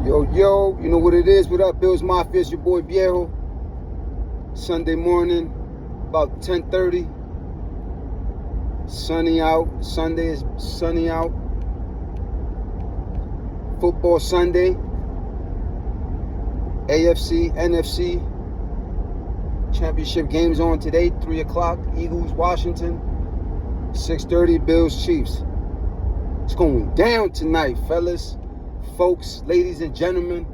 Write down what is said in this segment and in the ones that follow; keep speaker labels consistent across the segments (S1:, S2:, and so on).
S1: Yo, you know what it is. What up, Bills Mafia? It's your boy Viejo. Sunday morning, about 10:30. Sunny out. Sunday is sunny out. Football Sunday. AFC, NFC. Championship games on today, 3 o'clock. Eagles, Washington. 6:30, Bills, Chiefs. It's going down tonight, fellas. Folks, ladies and gentlemen,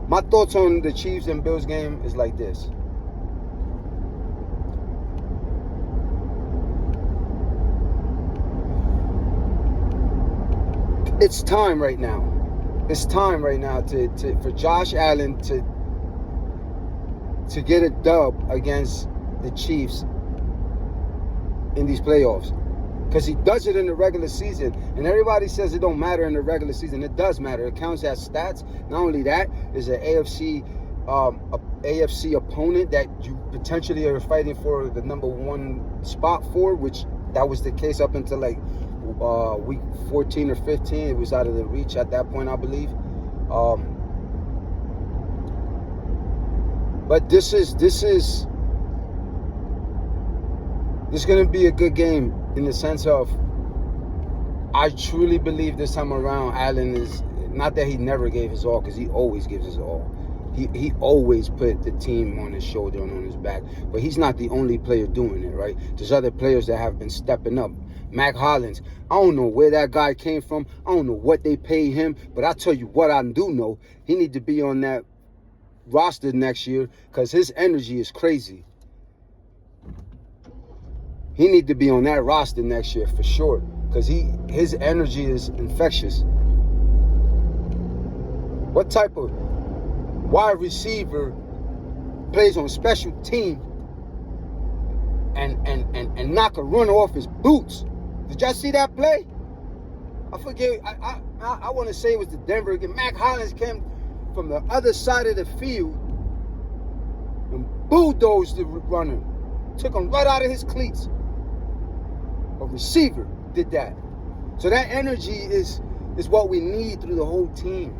S1: my thoughts on the Chiefs and Bills game is like this. It's time right now. It's time right now for Josh Allen to get a dub against the Chiefs in these playoffs. Because he does it in the regular season. And everybody says it don't matter in the regular season. It does matter. It counts as stats. Not only that, is an AFC opponent that you potentially are fighting for the number 1 spot for, which that was the case up until like week 14 or 15. It was out of the reach at that point, I believe. But this is going to be a good game. In the sense of, I truly believe this time around, Allen is, not that he never gave his all, because he always gives his all. He always put the team on his shoulder and on his back. But he's not the only player doing it, right? There's other players that have been stepping up. Mac Hollins, I don't know where that guy came from. I don't know what they paid him. But I tell you what I do know. He needs to be on that roster next year because his energy is crazy. He need to be on that roster next year for sure, because his energy is infectious. What type of wide receiver plays on special team and knock a runner off his boots? Did y'all see that play? I forget. I want to say it was the Denver again. Mac Hollins came from the other side of the field and bulldozed the runner, took him right out of his cleats. A receiver did that. So that energy is what we need through the whole team.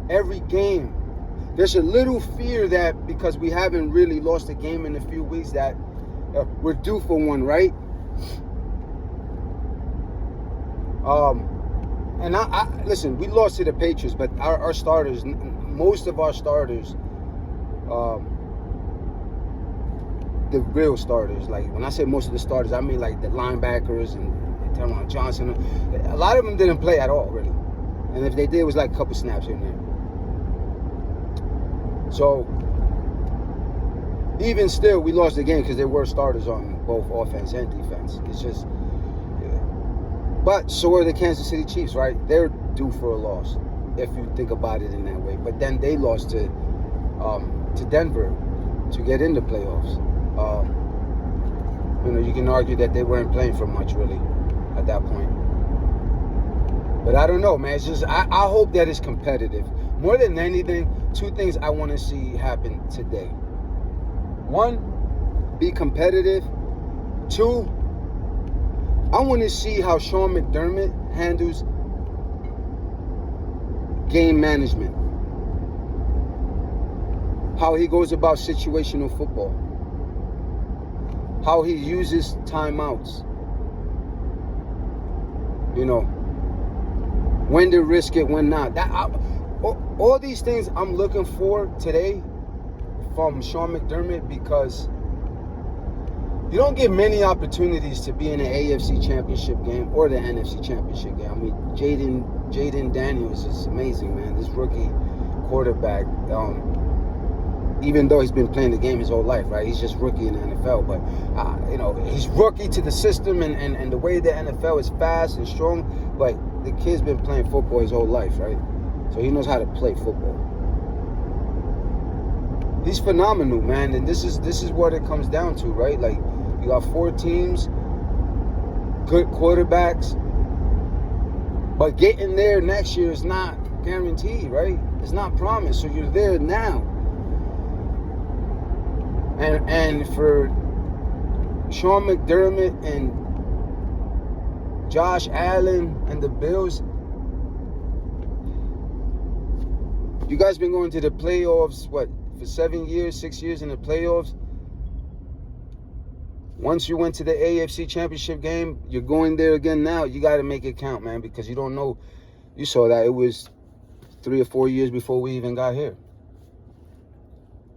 S1: Every game. There's a little fear that because we haven't really lost a game in a few weeks that we're due for one, right? And I listen, we lost to the Patriots, but our starters, most of our starters, the real starters, like when I say most of the starters, I mean like the linebackers and Teron Johnson. A lot of them didn't play at all, really. And if they did, it was like a couple snaps here and there. So even still, we lost the game because there were starters on both offense and defense. It's just, yeah. But so are the Kansas City Chiefs, right? They're due for a loss if you think about it in that way. But then they lost to Denver to get into playoffs. You can argue that they weren't playing for much, really, at that point. But I don't know, man. It's just, I hope that it's competitive. More than anything, 2 things I want to see happen today. 1, be competitive. 2, I want to see how Sean McDermott handles game management. How he goes about situational football. How he uses timeouts. When to risk it, when not. All these things I'm looking for today from Sean McDermott, because you don't get many opportunities to be in an AFC championship game or the NFC championship game. I mean, Jaden Daniels is amazing, man. This rookie quarterback, even though he's been playing the game his whole life, right? He's just rookie in the NFL. But, he's rookie to the system and the way the NFL is fast and strong. But the kid's been playing football his whole life, right? So he knows how to play football. He's phenomenal, man. And this is what it comes down to, right? Like, you got 4 teams, good quarterbacks. But getting there next year is not guaranteed, right? It's not promised. So you're there now. And for Sean McDermott and Josh Allen and the Bills, You guys been going to the playoffs, what, for 7 years, 6 years in the playoffs? Once you went to the AFC Championship game, you're going there again now. You got to make it count, man, because you don't know. You saw that it was 3 or 4 years before we even got here.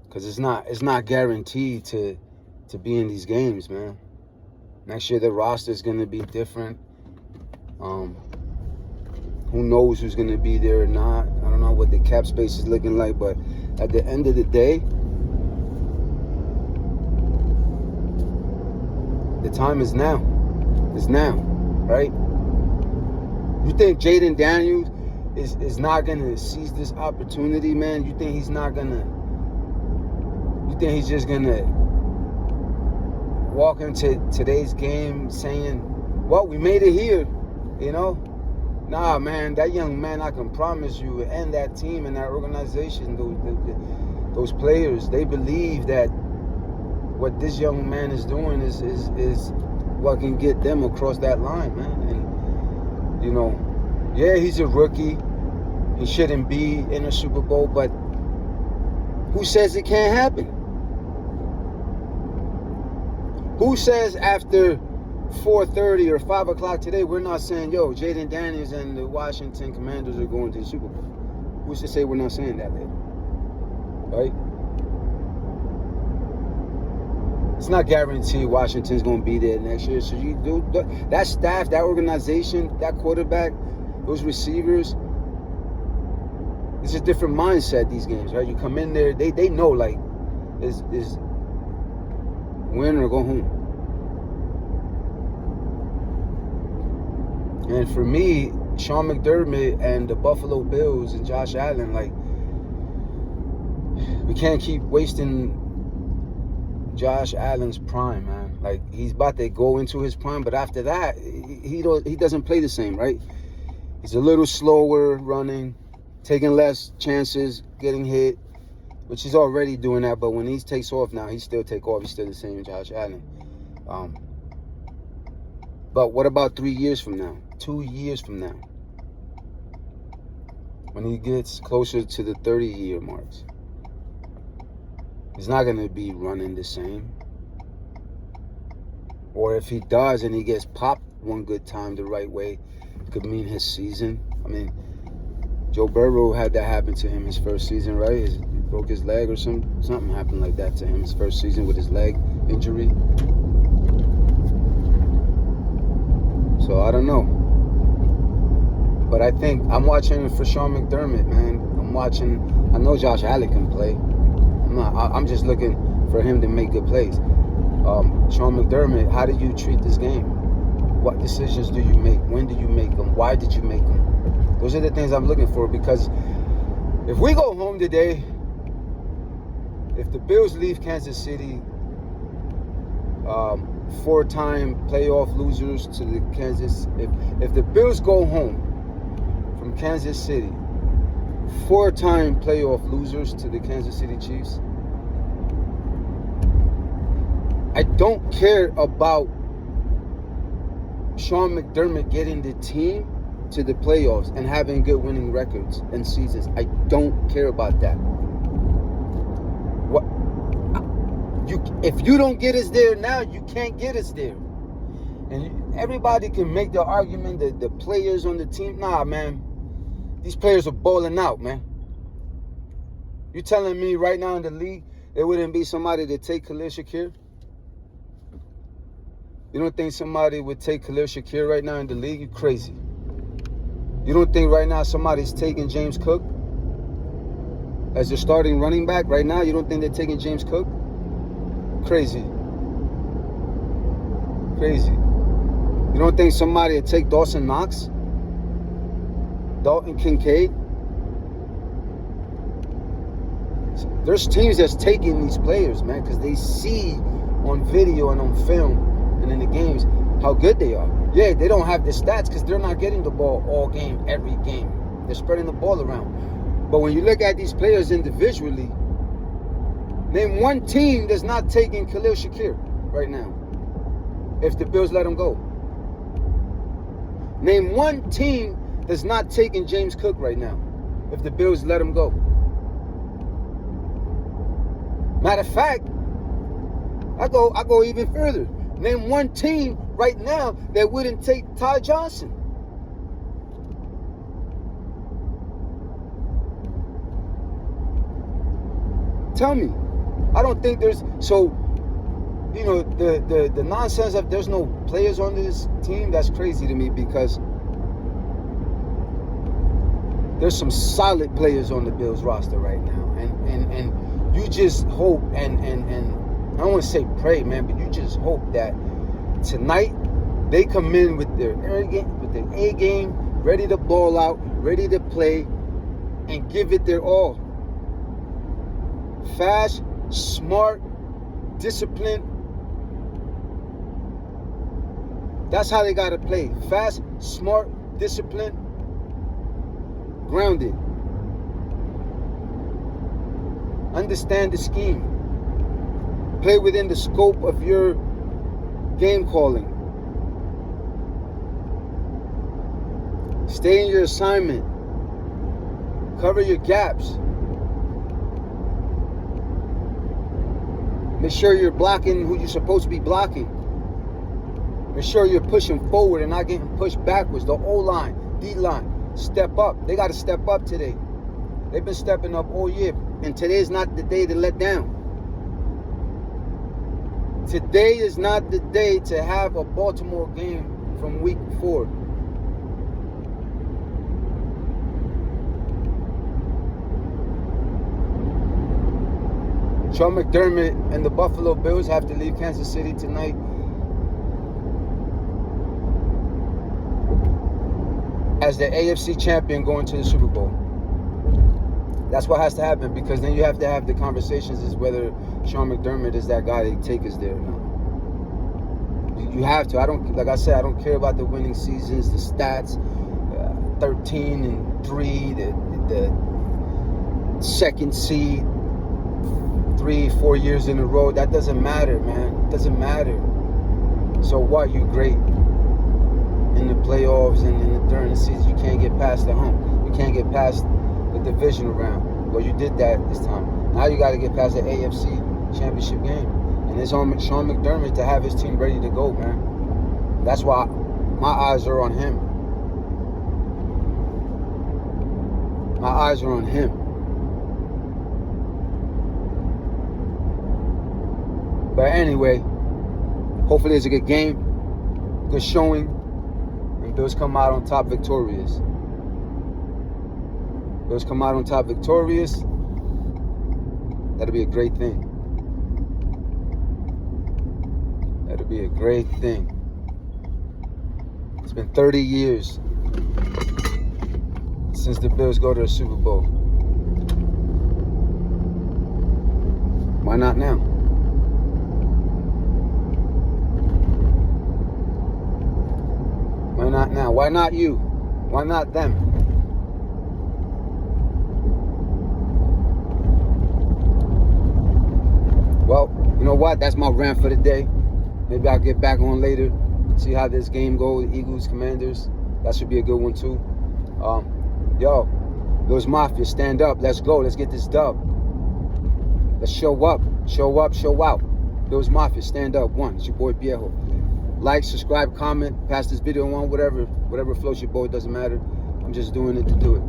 S1: Because it's not guaranteed to be in these games, man. Next year the roster is going to be different. Who knows who's going to be there or not. I don't know what the cap space is looking like, but at the end of the day, the time is now. It's now, right? You think Jaden Daniels is not going to seize this opportunity, man? You think he's not going to... You think he's just going to walk into today's game saying, well, we made it here, you know? Nah, man, that young man, I can promise you, and that team and that organization, those players, they believe that what this young man is doing is what can get them across that line, man. And, you know, yeah, he's a rookie. He shouldn't be in a Super Bowl, but who says it can't happen? Who says after 4:30 or 5 o'clock today, we're not saying, yo, Jaden Daniels and the Washington Commanders are going to the Super Bowl? Who's to say we're not saying that then? Right? It's not guaranteed Washington's going to be there next year. So you do that staff, that organization, that quarterback, those receivers. It's a different mindset, these games, right? You come in there, they know, like, is win or go home. And for me, Sean McDermott and the Buffalo Bills and Josh Allen, like, we can't keep wasting Josh Allen's prime, man. Like, he's about to go into his prime, but after that, he doesn't play the same, right? He's a little slower running, taking less chances, getting hit, which he's already doing that. But when he takes off now, he still take off. He's still the same Josh Allen. But what about 3 years from now? 2 years from now? When he gets closer to the 30-year marks. He's not going to be running the same. Or if he does and he gets popped one good time the right way, it could mean his season. I mean, Joe Burrow had that happen to him his first season, right? He broke his leg or something happened like that to him his first season with his leg injury. So I don't know. But I think I'm watching for Sean McDermott, man. I know Josh Allen can play. I'm just looking for him to make good plays. Sean McDermott, how do you treat this game? What decisions do you make? When do you make them? Why did you make them? Those are the things I'm looking for, because if we go home today, if the Bills leave Kansas City, 4-time playoff losers to the Kansas, if the Bills go home from Kansas City, 4-time playoff losers to the Kansas City Chiefs, I don't care about Sean McDermott getting the team to the playoffs and having good winning records and seasons. I don't care about that. If you don't get us there now, you can't get us there. And everybody can make the argument that the players on the team, nah, man, these players are balling out, man. You telling me right now in the league there wouldn't be somebody to take Khalil Shakir? You don't think somebody would take Khalil Shakir right now in the league? You're crazy. You don't think right now somebody's taking James Cook as their starting running back right now? You don't think they're taking James Cook? Crazy. Crazy. You don't think somebody would take Dawson Knox? Dalton Kincaid? There's teams that's taking these players, man, because they see on video and on film and in the games how good they are. Yeah, they don't have the stats because they're not getting the ball all game, every game. They're spreading the ball around. But when you look at these players individually, name one team that's not taking Khalil Shakir right now if the Bills let him go. Name one team that's not taking James Cook right now if the Bills let him go. Matter of fact, I go even further. Name one team right now that wouldn't take Ty Johnson. Tell me. I don't think there's the nonsense of there's no players on this team, that's crazy to me, because there's some solid players on the Bills roster right now. And you just hope and I don't want to say pray, man, but you just hope that tonight they come in with their A game, ready to ball out, ready to play, and give it their all. Fast, smart, disciplined. That's how they gotta play. Fast, smart, disciplined, grounded. Understand the scheme. Play within the scope of your game calling. Stay in your assignment. Cover your gaps. Make sure you're blocking who you're supposed to be blocking. Make sure you're pushing forward and not getting pushed backwards. The O-line, D-line, step up. They got to step up today. They've been stepping up all year. And today's not the day to let down. Today is not the day to have a Baltimore game from week 4. Sean McDermott and the Buffalo Bills have to leave Kansas City tonight. As the AFC champion going to the Super Bowl. That's what has to happen, because then you have to have the conversations as whether Sean McDermott is that guy to take us there or not. You have to. Like I said, I don't care about the winning seasons, the stats, 13-3, the second seed, 3-4 years in a row. That doesn't matter, man. It doesn't matter. So what? You great in the playoffs and during the season. You can't get past the hump. You can't get past the divisional round. Well, you did that this time. Now you got to get past the AFC championship game. And it's on Sean McDermott to have his team ready to go, man. That's why my eyes are on him. My eyes are on him. But anyway, hopefully it's a good game, good showing, and Bills come out on top victorious. Bills come out on top victorious. That'll be a great thing. That'll be a great thing. It's been 30 years since the Bills go to the Super Bowl. Why not now? Why not now? Why not you? Why not them? Well, you know what? That's my rant for the day. Maybe I'll get back on later, see how this game goes. Eagles, Commanders. That should be a good one too. Yo, Bills Mafia, stand up. Let's go. Let's get this dub. Let's show up. Show up, show out. Bills Mafia, stand up. One. It's your boy Viejo. Like, subscribe, comment, pass this video on, whatever floats your boat, doesn't matter. I'm just doing it to do it.